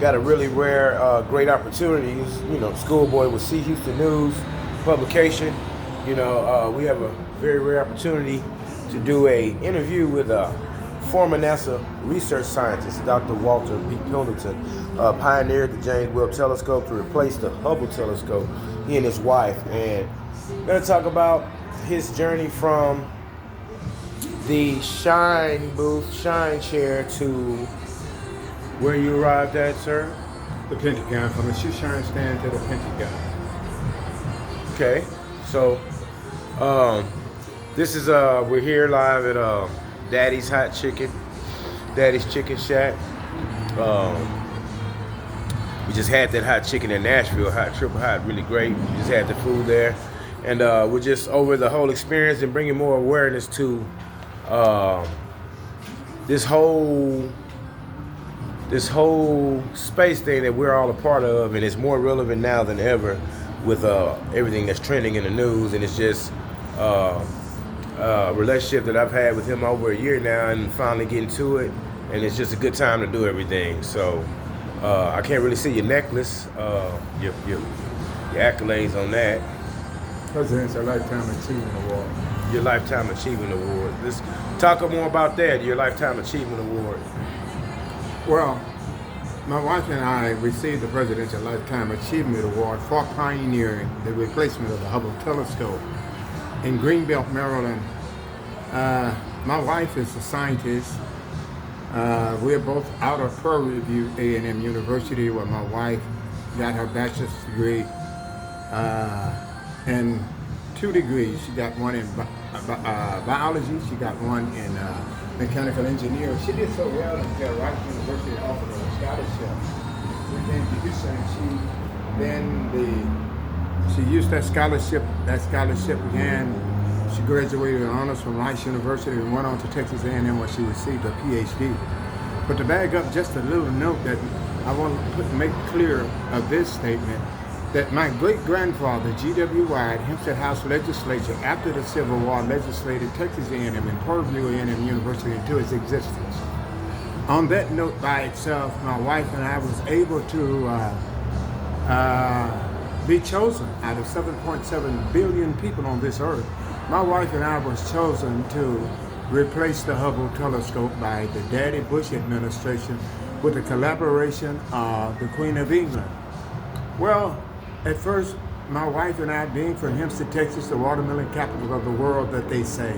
got a really rare, great opportunity. Schoolboy with See Houston News publication. We have a very rare opportunity to do a interview with a former NASA research scientist, Dr. Walter P. Pendleton, pioneered the James Webb Telescope to replace the Hubble telescope. He and his wife, and we're going to talk about his journey from the Shine chair to where you arrived at, sir? The Pentagon, from the shoe shine stand to the Pentagon. Okay, so this is we're here live at Daddy's Chicken Shack. We just had that hot chicken in Nashville, triple hot, really great. We just had the food there, and we're just over the whole experience and bringing more awareness to this whole space thing that we're all a part of, and it's more relevant now than ever with everything that's trending in the news. And it's just a relationship that I've had with him over a year now, and finally getting to it, and it's just a good time to do everything. So I can't really see your necklace, your accolades on that. Presidential Lifetime Achievement Award. Your Lifetime Achievement Award. Let's talk more about that, your Lifetime Achievement Award. Well, my wife and I received the Presidential Lifetime Achievement Award for pioneering the replacement of the Hubble telescope in Greenbelt, Maryland. My wife is a scientist. We're both out of Prairie View A&M University, where my wife got her bachelor's degree and 2 degrees. She got one in biology. She got one in mechanical engineering. She did so well until Rice University offered her a scholarship. We came to Houston. She used that scholarship. That scholarship began. She graduated with honors from Rice University and went on to Texas A&M, where she received a PhD. But to back up just a little note that I want to make clear of this statement, that my great-grandfather, G.W. White, Hempstead House Legislature, after the Civil War, legislated Texas A&M and Prairie View A&M University into its existence. On that note by itself, my wife and I was able to be chosen out of 7.7 billion people on this earth. My wife and I was chosen to replace the Hubble telescope by the Daddy Bush administration with the collaboration of the Queen of England. Well, at first, my wife and I, being from Hempstead, Texas, the watermelon capital of the world that they say,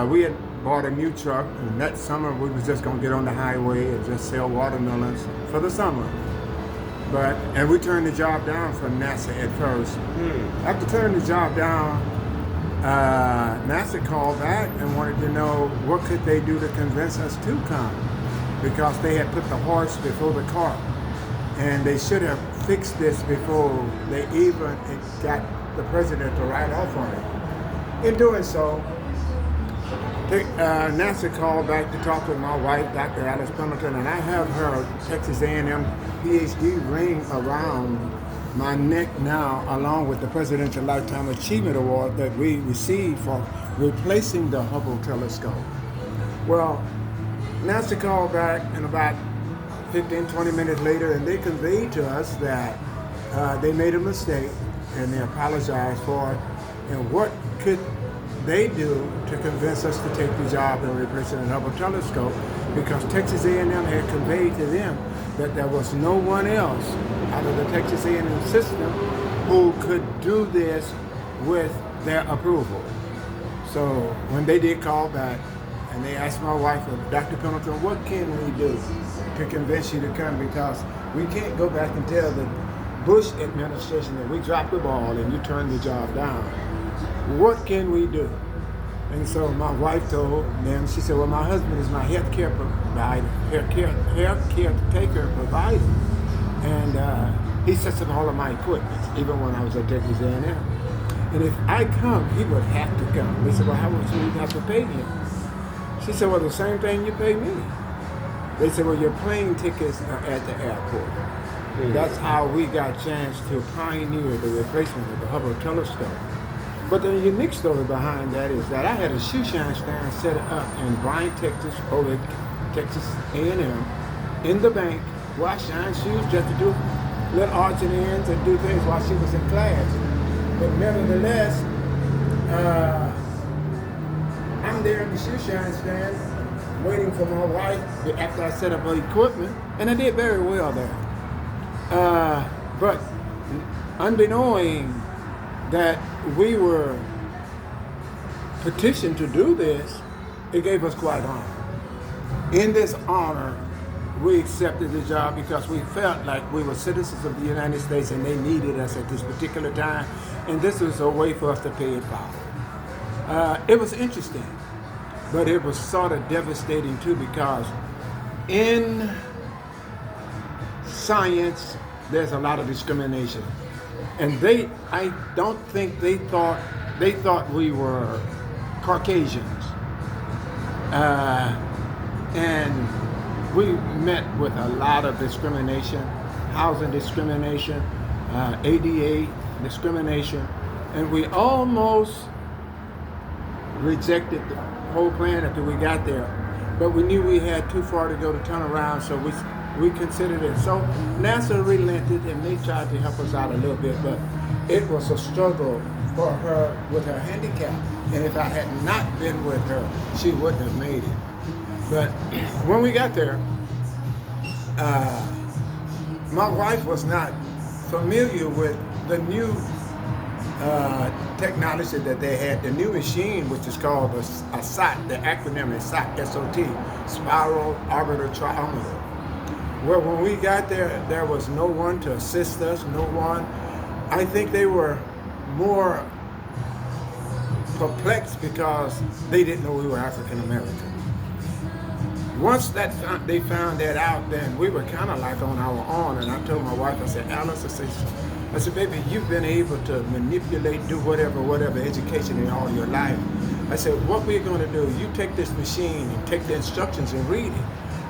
we had bought a new truck, and that summer we was just going to get on the highway and just sell watermelons for the summer. And we turned the job down from NASA at first. After turning the job down, NASA called back and wanted to know what could they do to convince us to come, because they had put the horse before the cart, and they should have fixed this before they even got the president to write off on it. In doing so, NASA called back to talk to my wife, Dr. Alice Pendleton, and I have her Texas A&M PhD ring around my neck now, along with the Presidential Lifetime Achievement Award that we received for replacing the Hubble telescope. Well, NASA called back in about 15, 20 minutes later, and they conveyed to us that they made a mistake and they apologized for it. And what could they do to convince us to take the job in replacing the Hubble telescope? Because Texas A&M had conveyed to them that there was no one else out of the Texas A&M system who could do this with their approval. So when they did call back, and they asked my wife, Dr. Pendleton, what can we do to convince you to come? Because we can't go back and tell the Bush administration that we dropped the ball and you turned the job down. What can we do? And so my wife told them, she said, well, my husband is my health care provider, caretaker provider. And he sets up all of my equipment, even when I was at Texas A&M. And if I come, he would have to come. They said, well, how much do we have to pay him? She said, well, the same thing you pay me. They said, well, your plane tickets are at the airport. That's how we got a chance to pioneer the replacement of the Hubble telescope. But the unique story behind that is that I had a shoe shine stand set up in Bryan, Texas, over at Texas A&M, in the bank, wash shine shoes just to do little odds and ends and do things while she was in class. But nevertheless, I'm there in the shoe shine stand waiting for my wife after I set up her equipment, and I did very well there. But unbeknowing that we were petitioned to do this, it gave us quite honor. In this honor, we accepted the job because we felt like we were citizens of the United States and they needed us at this particular time, and this was a way for us to pay it forward. It was interesting, but it was sort of devastating too, because in science, there's a lot of discrimination. And I don't think they thought we were Caucasians. And we met with a lot of discrimination, housing discrimination, ADA discrimination, and we almost rejected the whole plan after we got there. But we knew we had too far to go to turn around, so we considered it. So NASA relented and they tried to help us out a little bit, but it was a struggle for her with her handicap. And if I had not been with her, she wouldn't have made it. But when we got there, my wife was not familiar with the new technology that they had, the new machine, which is called a SOT, the acronym is SOT, S-O-T, Spiral Orbiter Triometer. Well, when we got there, there was no one to assist us, no one. I think they were more perplexed because they didn't know we were African American. Once they found that out, then we were kind of like on our own. And I told my wife, I said, Alice, I said, baby, you've been able to manipulate, do whatever education in all your life. I said, what we're going to do, you take this machine and take the instructions and read it.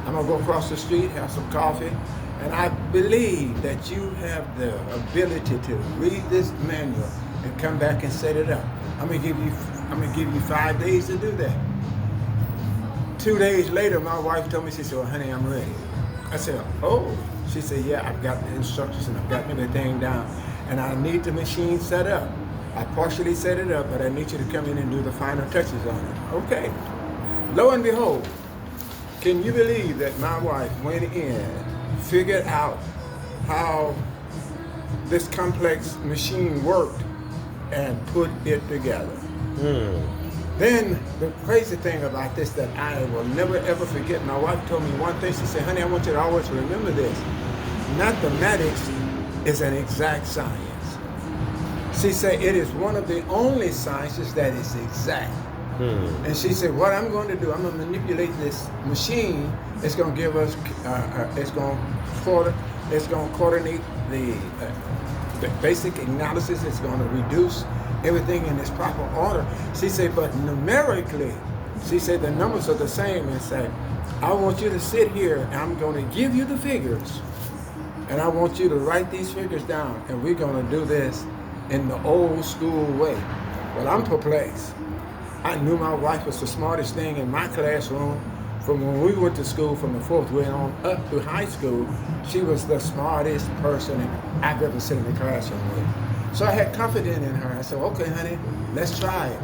I'm going to go across the street, have some coffee, and I believe that you have the ability to read this manual and come back and set it up. I'm going to give you 5 days to do that. 2 days later, my wife told me, she said, well, honey, I'm ready. I said, oh. She said, yeah, I've got the instructions and I've got everything down, and I need the machine set up. I partially set it up, but I need you to come in and do the final touches on it. Okay. Lo and behold, can you believe that my wife went in, figured out how this complex machine worked, and put it together? Then the crazy thing about this that I will never ever forget, my wife told me one thing. She said, honey, I want you to always remember this. Mathematics is an exact science. She said it is one of the only sciences that is exact. And she said, what I'm going to do, I'm going to manipulate this machine. It's going to give us, it's going to coordinate the basic analysis. It's going to reduce everything in its proper order. She said, but numerically, she said the numbers are the same, and said, I want you to sit here and I'm going to give you the figures, and I want you to write these figures down, and we're going to do this in the old school way. Well, I'm perplexed. I knew my wife was the smartest thing in my classroom. From when we went to school, from the 4th grade on up to high school, she was the smartest person I've ever seen in the classroom with. So I had confidence in her. I said, okay, honey, let's try it.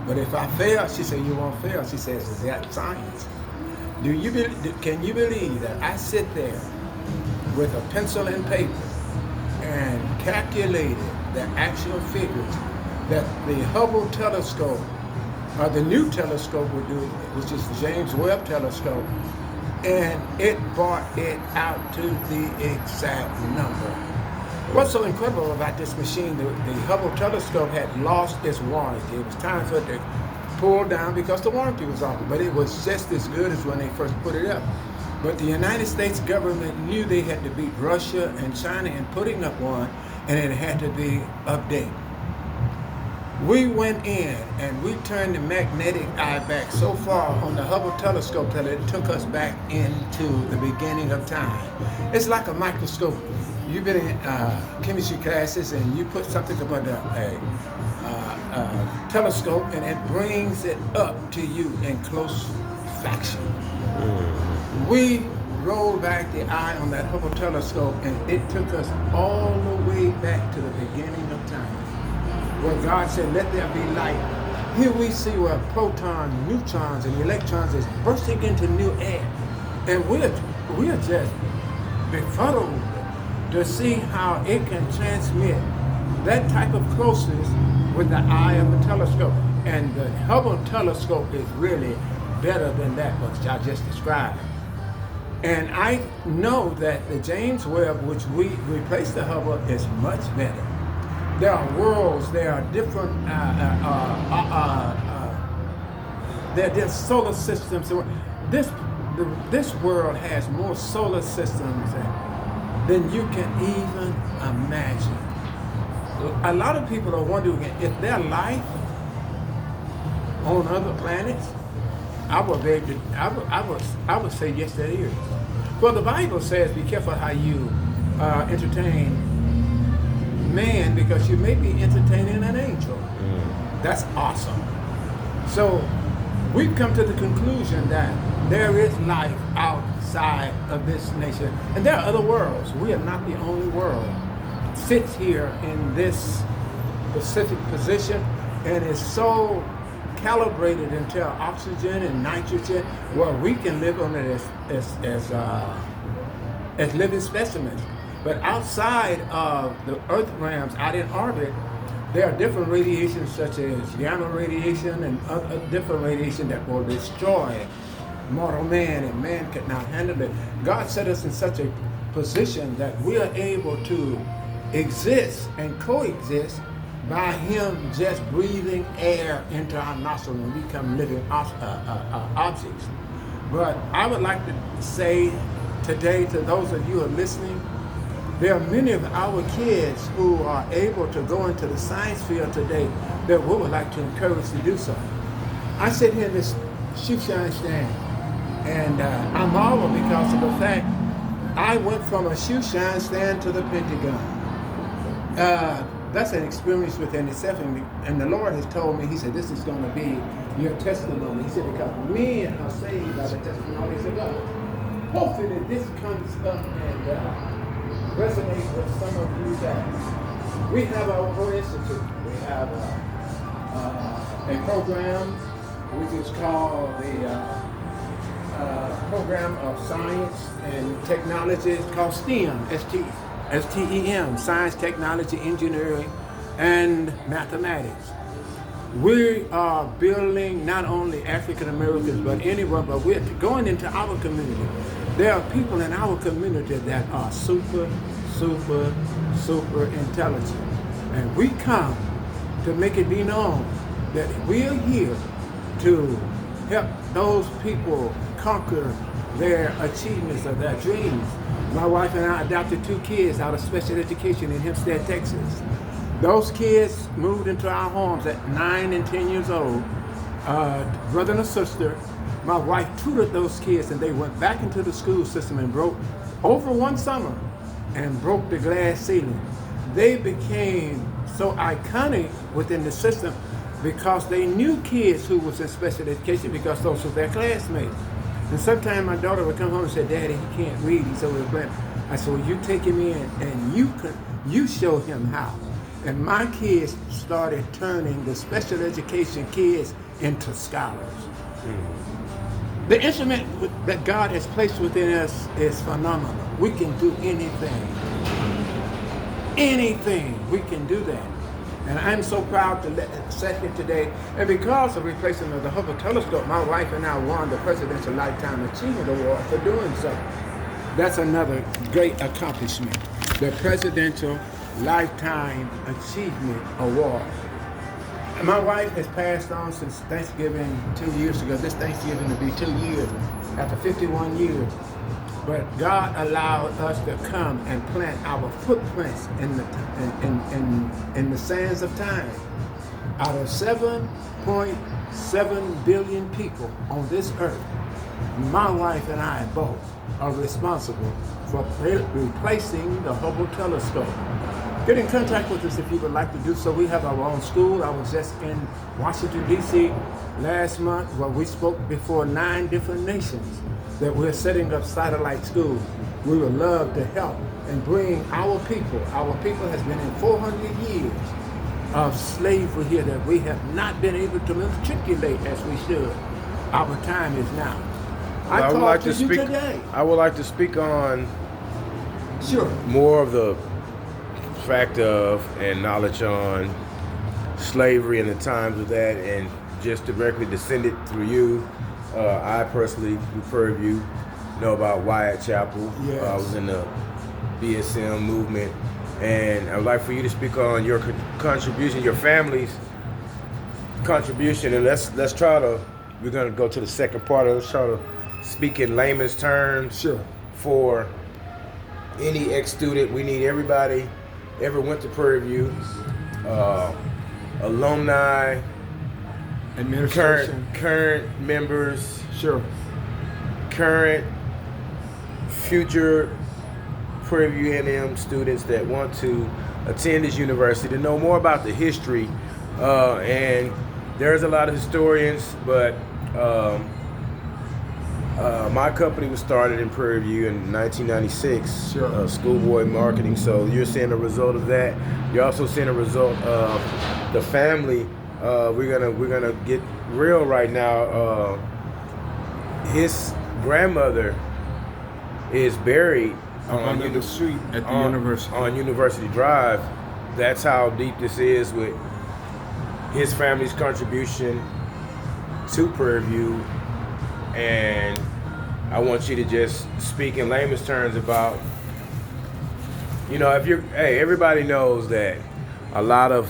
But if I fail, she said, you won't fail. She says, it's exact science. Can you believe that I sit there with a pencil and paper and calculated the actual figures that the Hubble telescope, or the new telescope would do, which is the James Webb telescope, and it brought it out to the exact number. What's so incredible about this machine, the Hubble telescope had lost its warranty. It was time for it to pull down because the warranty was off, but it was just as good as when they first put it up. But the United States government knew they had to beat Russia and China in putting up one, and it had to be updated. We went in and we turned the magnetic eye back so far on the Hubble telescope that it took us back into the beginning of time. It's like a microscope. You've been in chemistry classes and you put something about a telescope and it brings it up to you in close fraction. We rolled back the eye on that Hubble telescope, and it took us all the way back to the beginning of time, where God said, "Let there be light." Here we see where protons, neutrons, and electrons is bursting into new air, and we're just befuddled to see how it can transmit that type of closeness with the eye of a telescope. And the Hubble telescope is really better than that which I just described. And I know that the James Webb, which we replaced the Hubble, is much better. There are worlds, there are different, there's solar systems. This world has more solar systems than you can even imagine. A lot of people are wondering if there's life on other planets. I would say yes, there is. Well, the Bible says, "Be careful how you entertain man, because you may be entertaining an angel." That's awesome. So we've come to the conclusion that there is life outside of this nation, and there are other worlds. We are not the only world. Sits here in this specific position and is so calibrated into oxygen and nitrogen, where we can live on it as living specimens. But outside of the Earth realms, out in orbit, there are different radiations, such as gamma radiation and other different radiation that will destroy mortal man, and man could not handle it. God set us in such a position that we are able to exist and coexist by Him just breathing air into our nostrils and we become living objects. But I would like to say today to those of you who are listening, there are many of our kids who are able to go into the science field today that we would like to encourage to do so. I sit here in this shoe shine stand, and I marvel because of the fact I went from a shoe shine stand to the Pentagon. That's an experience within itself, and the Lord has told me, He said, "This is going to be your testimony." He said, "Because men are saved by the testimonies of God." Hopefully this comes up and resonate with some of you guys. We have our own institute. We have a program which is called the Program of Science and Technology. It's called STEM, S-T-E-M, Science, Technology, Engineering, and Mathematics. We are building not only African Americans, but anyone, but we're going into our community. There are people in our community that are super intelligent. And we come to make it be known that we are here to help those people conquer their achievements of their dreams. My wife and I adopted 2 kids out of special education in Hempstead, Texas. Those kids moved into our homes at 9 and 10 years old. Brother and a sister. My wife tutored those kids, and they went back into the school system and broke over one summer and broke the glass ceiling. They became so iconic within the system because they knew kids who was in special education because those were their classmates. And sometimes my daughter would come home and say, "Daddy, he can't read, he's over there." I said, "Well, you take him in and you show him how." And my kids started turning the special education kids into scholars. The instrument that God has placed within us is phenomenal. We can do anything. Anything, we can do that. And I'm so proud to sit here today. And because of replacement of the Hubble telescope, my wife and I won the Presidential Lifetime Achievement Award for doing so. That's another great accomplishment. The Presidential Lifetime Achievement Award. And my wife has passed on since Thanksgiving 2 years ago. This Thanksgiving will be 2 years after 51 years. But God allowed us to come and plant our footprints in the sands of time. Out of 7.7 billion people on this earth, my wife and I both are responsible for replacing the Hubble telescope. Get in contact with us if you would like to do so. We have our own school. I was just in Washington, D.C. last month where we spoke before 9 different nations. that we're setting up satellite schools. We would love to help and bring our people. Our people has been in 400 years of slavery here that we have not been able to matriculate as we should. Our time is now. I would like to you speak. today. I would like to speak on Sure. more of the fact of and knowledge on slavery and the times of that, and just directly descended through you. I personally, through Purview, know about Wyatt Chapel. Yes. I was in the BSM movement, and I would like for you to speak on your contribution, your family's contribution, and let's try to. We're gonna go to the second part of it. Let's try to speak in layman's terms. Sure. For any ex-student, we need everybody ever went to Prairie View, alumni, Administration. current members, Sure. current, future Prairie View A&M students that want to attend this university to know more about the history. And there's a lot of historians, but my company was started in Prairie View in 1996, Sure. Schoolboy Marketing. So you're seeing a result of that. You're also seeing a result of the family. We're gonna get real right now. His grandmother is buried On the street at the university. on University Drive. That's how deep this is with his family's contribution to Prairie View. And I want you to just speak in layman's terms about, everybody knows that a lot of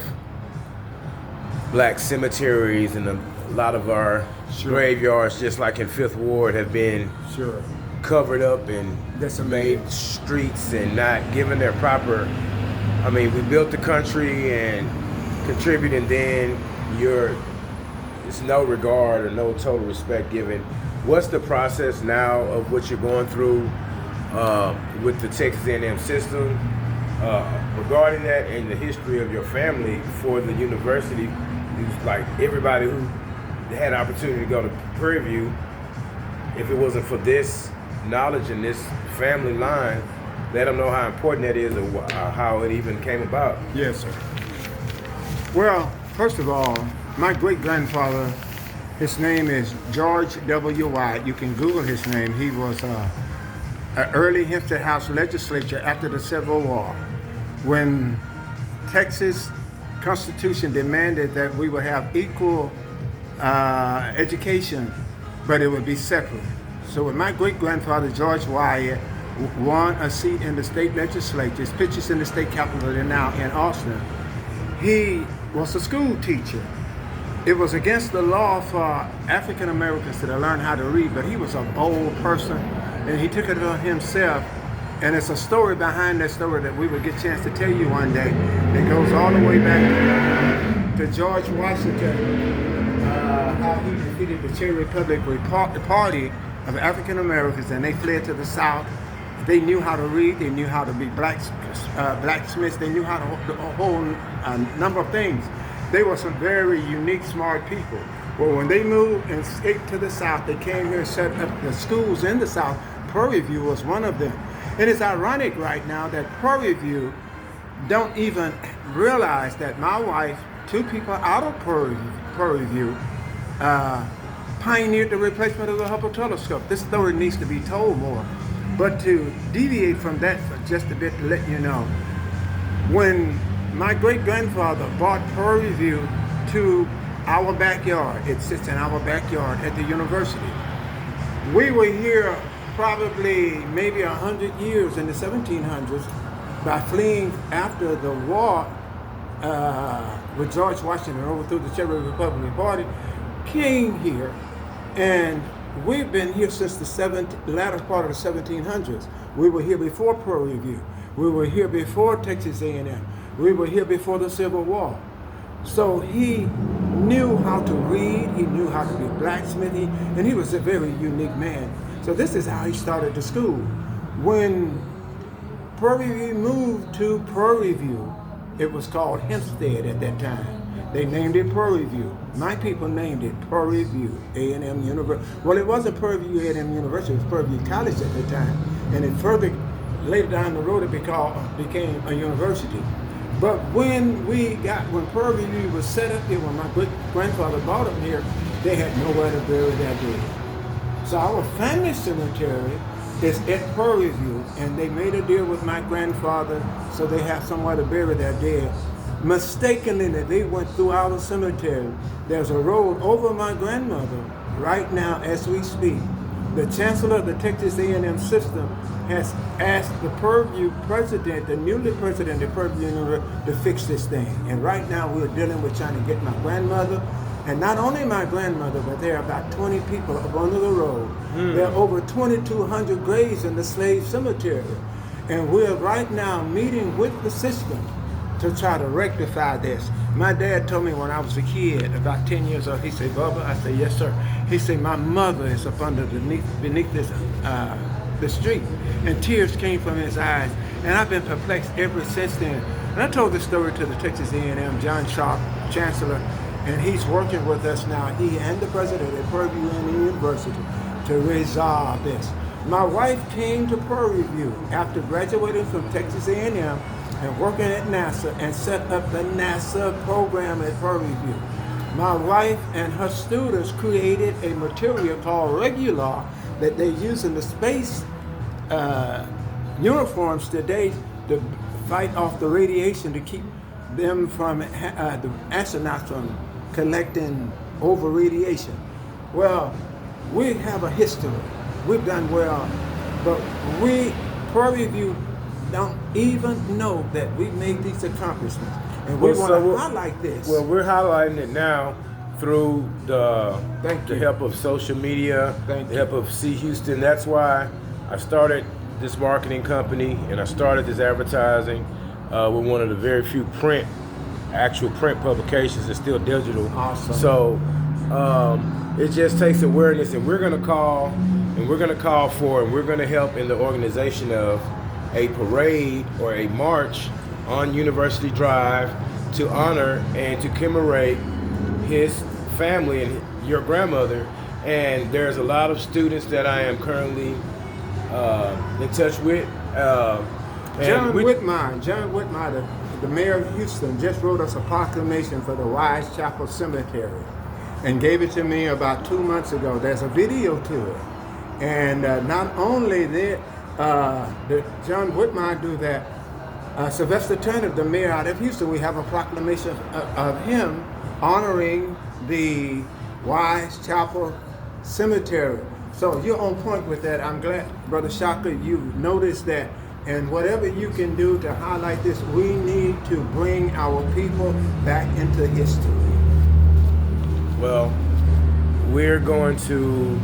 black cemeteries and a lot of our Sure. graveyards, just like in Fifth Ward, have been Sure. covered up and made streets and not given their proper. I mean, we built the country and contributed, and then it's no regard or no total respect given. What's the process now of what you're going through with the Texas A&M system regarding that, and the history of your family for the university? It's like everybody who had an opportunity to go to Prairie View, if it wasn't for this knowledge and this family line, let them know how important that is, or how it even came about. Yes, sir. Well, first of all, my great-grandfather, his name is George W. Wyatt. You can Google his name. He was an early Hempstead House legislature after the Civil War, when Texas Constitution demanded that we would have equal education, but it would be separate. So when my great-grandfather, George Wyatt, won a seat in the state legislature, his picture's in the state capitol now in Austin, he was a school teacher. It was against the law for African Americans to learn how to read, but he was a bold person, and he took it on himself. And it's a story behind that story that we will get a chance to tell you one day. It goes all the way back to George Washington, how he defeated the Cherry Republic Party of African Americans, and they fled to the South. They knew how to read, they knew how to be blacksmiths, they knew how to do a whole number of things. They were some very unique, smart people. Well, when they moved and escaped to the South, they came here and set up the schools in the South. Prairie View was one of them. And it's ironic right now that Prairie View don't even realize that my wife, two people out of Prairie View, pioneered the replacement of the Hubble telescope. This story needs to be told more. But to deviate from that for just a bit, to let you know, when my great-grandfather brought Prairie View to our backyard, it sits in our backyard at the university. We were here probably maybe 100 years in the 1700s by fleeing after the war with George Washington overthrew the Cherry Republican Party, came here, and we've been here since the latter part of the 1700s. We were here before Prairie View. We were here before Texas A&M. We were here before the Civil War. So he knew how to read, he knew how to be blacksmithing, and he was a very unique man. So this is how he started the school. When Prairie View moved to Prairie View, it was called Hempstead at that time. They named it Prairie View. My people named it Prairie View A&M University. Well, it wasn't Prairie View A&M University, it was Prairie View College at the time. And it further, later down the road, it became a university. But when Prairie View was set up here, when my grandfather bought them here, they had nowhere to bury their dead. So our family cemetery is at Prairie View, and they made a deal with my grandfather so they have somewhere to bury their dead. Mistakenly, they went through our cemetery. There's a road over my grandmother right now as we speak. The chancellor of the Texas A&M system has asked the Purview president, the newly president of Purview University, to fix this thing. And right now we're dealing with trying to get my grandmother, and not only my grandmother, but there are about 20 people up under the road. There are over 2,200 graves in the slave cemetery. And we're right now meeting with the system to try to rectify this. My dad told me when I was a kid, about 10 years old, he said, "Bubba," I said, "Yes, sir." He said, "My mother is up beneath this the street," and tears came from his eyes. And I've been perplexed ever since then. And I told this story to the Texas A&M, John Sharp, Chancellor, and he's working with us now, he and the president at Purview University, to resolve this. My wife came to Prairie View after graduating from Texas A&M and working at NASA and set up the NASA program at Prairie View. My wife and her students created a material called Regular that they use in the space uniforms today to fight off the radiation, to keep them from, the astronauts from collecting over radiation. Well, we have a history. We've done well, but Prairie View, don't even know that we made these accomplishments. And we want to highlight this. Well, we're highlighting it now through the help of social media, the help of C. Houston. That's why I started this marketing company and I started this advertising with one of the very few actual print publications. It's still digital. Awesome. So it just takes awareness, and we're going to call for, and we're going to help in the organization of a parade or a march on University Drive to honor and to commemorate his family and your grandmother. And there's a lot of students that I am currently in touch with. John Whitmire, the mayor of Houston, just wrote us a proclamation for the Wise Chapel Cemetery and gave it to me about 2 months ago. There's a video to it. And not only did John Whitmire do that, Sylvester Turner, the mayor out of Houston, we have a proclamation of him honoring the Wise Chapel Cemetery. So you're on point with that. I'm glad, Brother Shaka, you've noticed that. And whatever you can do to highlight this, we need to bring our people back into history. Well, we're going to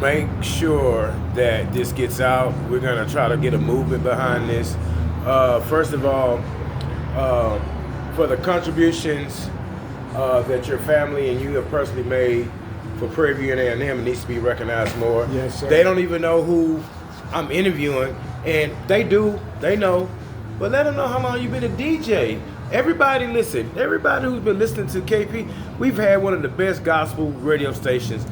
make sure that this gets out. We're going to try to get a movement behind this. First of all, for the contributions that your family and you have personally made for Prairie View and A&M, it needs to be recognized more. Yes, sir. They don't even know who I'm interviewing, and they do, they know, but let them know how long you've been a DJ. Everybody listen, everybody who's been listening to KP, we've had one of the best gospel radio stations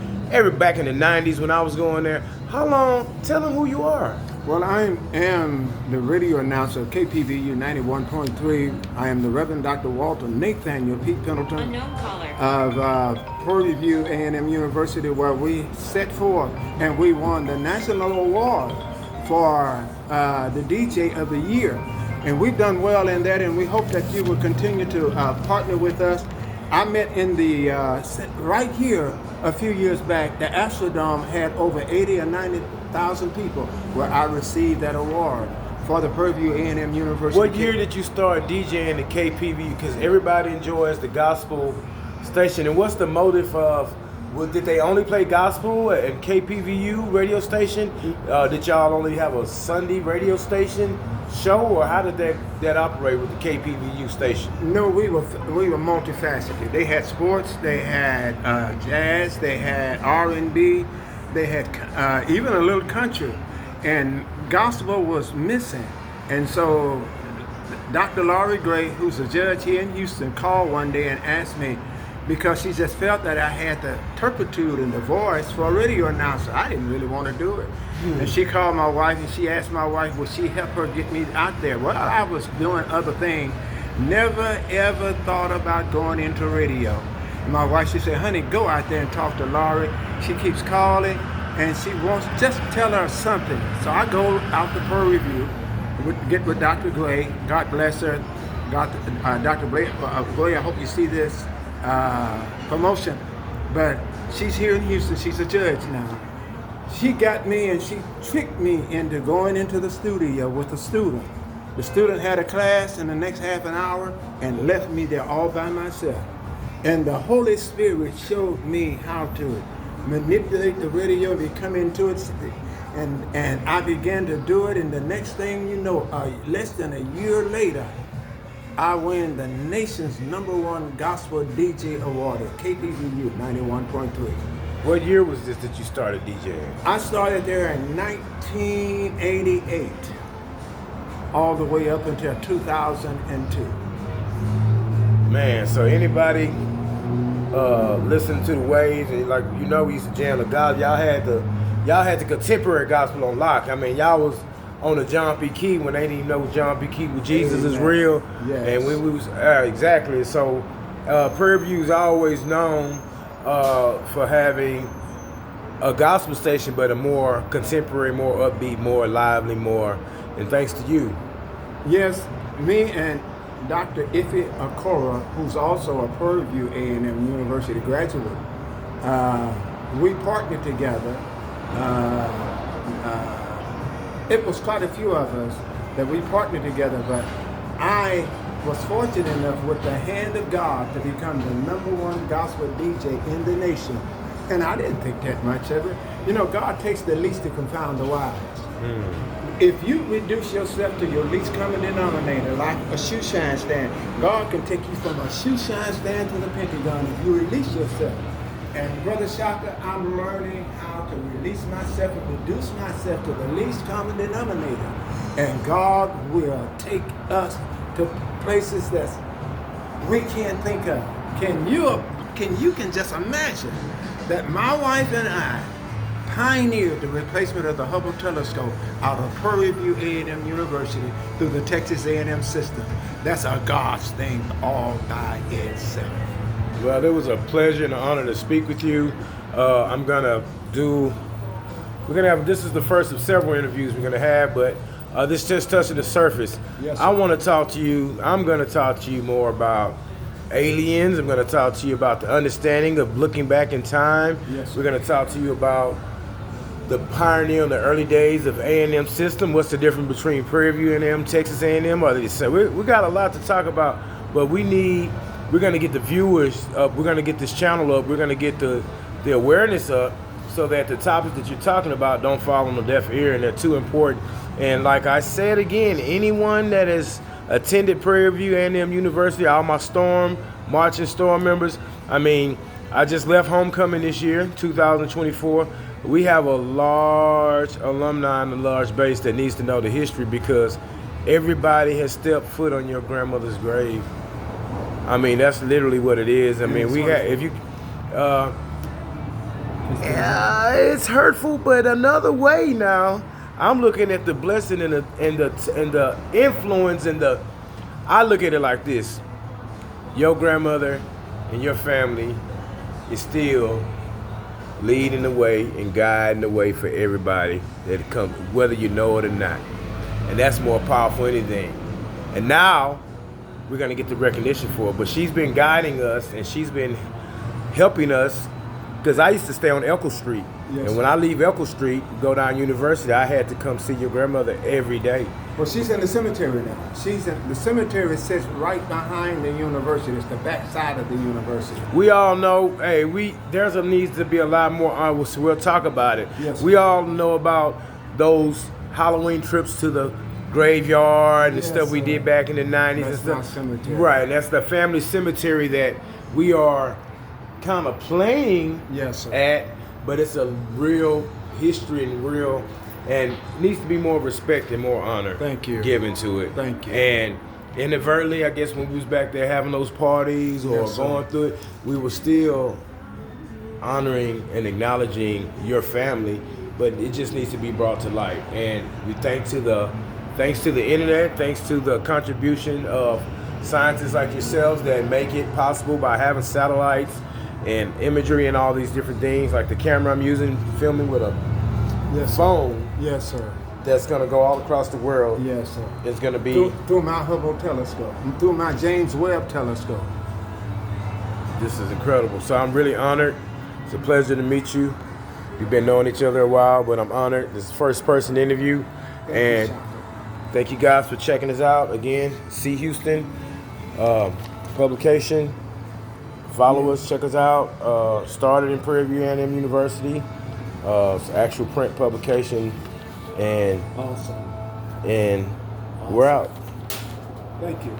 back in the 90s when I was going there. How long? Tell them who you are. Well, I am the radio announcer of KPVU 91.3. I am the Reverend Dr. Walter Nathaniel P. Pendleton Unknown caller. of Prairie View A&M University, where we set forth and we won the national award for the DJ of the year. And we've done well in that, and we hope that you will continue to partner with us. I met in the, right here a few years back, the Astrodome had over 80 or 90,000 people where I received that award for the Purview A&M University. What year did you start DJing the KPVU? Because everybody enjoys the gospel station. And what's the motive of, did they only play gospel at KPVU radio station? Did y'all only have a Sunday radio station show, or how did that operate with the KPVU station? No, we were multifaceted. They had sports, they had jazz, they had R&B, they had even a little country, and gospel was missing. And so Dr. Laurie Gray, who's a judge here in Houston, called one day and asked me, because she just felt that I had the turpitude and the voice for a radio announcer. I didn't really want to do it. And she called my wife and she asked my wife, would she help her get me out there? Well, I was doing other things. Never ever thought about going into radio. And my wife, she said, honey, go out there and talk to Laurie. She keeps calling and she wants, just tell her something. So I go out to Pearl Review, get with Dr. Gray. God bless her. Dr. Gray, I hope you see this promotion. But she's here in Houston. She's a judge now. She got me and she tricked me into going into the studio with a student. The student had a class in the next half an hour and left me there all by myself. And the Holy Spirit showed me how to manipulate the radio to come into it. And I began to do it, and the next thing you know, less than a year later, I win the nation's #1 gospel DJ award at KPVU 91.3. What year was this that you started DJing? I started there in 1988, all the way up until 2002. Man, so anybody listen to the waves, and like we used to jam the gospel. Y'all had the contemporary gospel on lock. I mean, y'all was on the John P. Key when they didn't even know John P. Key with Jesus is real. Yes. And when we was exactly. So Prairie View is always known for having a gospel station, but a more contemporary, more upbeat, more lively, more. And thanks to you. Yes, me and Dr. Ife Akora, who's also a Prairie View A&M University graduate, we partnered together. It was quite a few of us that we partnered together, but I was fortunate enough with the hand of God to become the #1 gospel DJ in the nation. And I didn't think that much of it. You know, God takes the least to confound the wise. If you reduce yourself to your least common denominator, like a shoe shine stand, God can take you from a shoe shine stand to the Pentagon if you release yourself. And Brother Shaka, I'm learning how to release myself and reduce myself to the least common denominator. And God will take us to places that we can't think of. Can you just imagine that my wife and I pioneered the replacement of the Hubble telescope out of Prairie View A&M University through the Texas A&M system? That's a God's thing all by itself. Well, it was a pleasure and an honor to speak with you. This is the first of several interviews we're gonna have, but this just touching the surface. Yes, I want to talk to you. I'm gonna talk to you more about aliens. I'm gonna talk to you about the understanding of looking back in time. Yes. We're gonna talk to you about the pioneer in the early days of A&M system. What's the difference between Prairie View A&M, Texas A&M? We got a lot to talk about, but we're going to get the viewers up. We're going to get this channel up. We're going to get the awareness up so that the topics that you're talking about don't fall on the deaf ear, and they're too important. And like I said again, anyone that has attended Prairie View A&M University, all my marching storm members, I mean, I just left homecoming this year, 2024. We have a large alumni and a large base that needs to know the history, because everybody has stepped foot on your grandmother's grave. I mean, that's literally what it is. I mean, it's hurtful, but another way now. I'm looking at the blessing and the influence I look at it like this: your grandmother and your family is still leading the way and guiding the way for everybody that comes, whether you know it or not. And that's more powerful than anything. And now we're going to get the recognition for it. But she's been guiding us, and she's been helping us, because I used to stay on Elko Street. Yes. And when I leave Elko Street, go down University, I had to come see your grandmother every day. Well, she's in the cemetery now. The cemetery sits right behind the university. It's the back side of the university. We all know, there's needs to be a lot more. We'll talk about it. Yes. We all know about those Halloween trips to the graveyard and stuff we did back in the 90s and stuff. That's my cemetery. Right, that's the family cemetery that we are kind of playing at, but it's a real history and needs to be more respect and more honor Thank you. given to it. Thank you. And inadvertently, I guess when we was back there having those parties or Yes, sir. going through it, we were still honoring and acknowledging your family, but it just needs to be brought to light. And we thanks to the internet, thanks to the contribution of scientists like yourselves that make it possible by having satellites and imagery and all these different things, like the camera I'm using, filming with a Yes, sir. phone Yes, sir. that's gonna go all across the world. Yes, sir. It's gonna be Through my Hubble telescope, and through my James Webb telescope. this is incredible. So I'm really honored. It's a pleasure to meet you. We've been knowing each other a while, but I'm honored. This is the first person interview. And thank you guys for checking us out. Again, See Houston publication. Follow us, check us out. Started in Prairie View A&M University. It's an actual print publication. And Awesome. we're out. Thank you.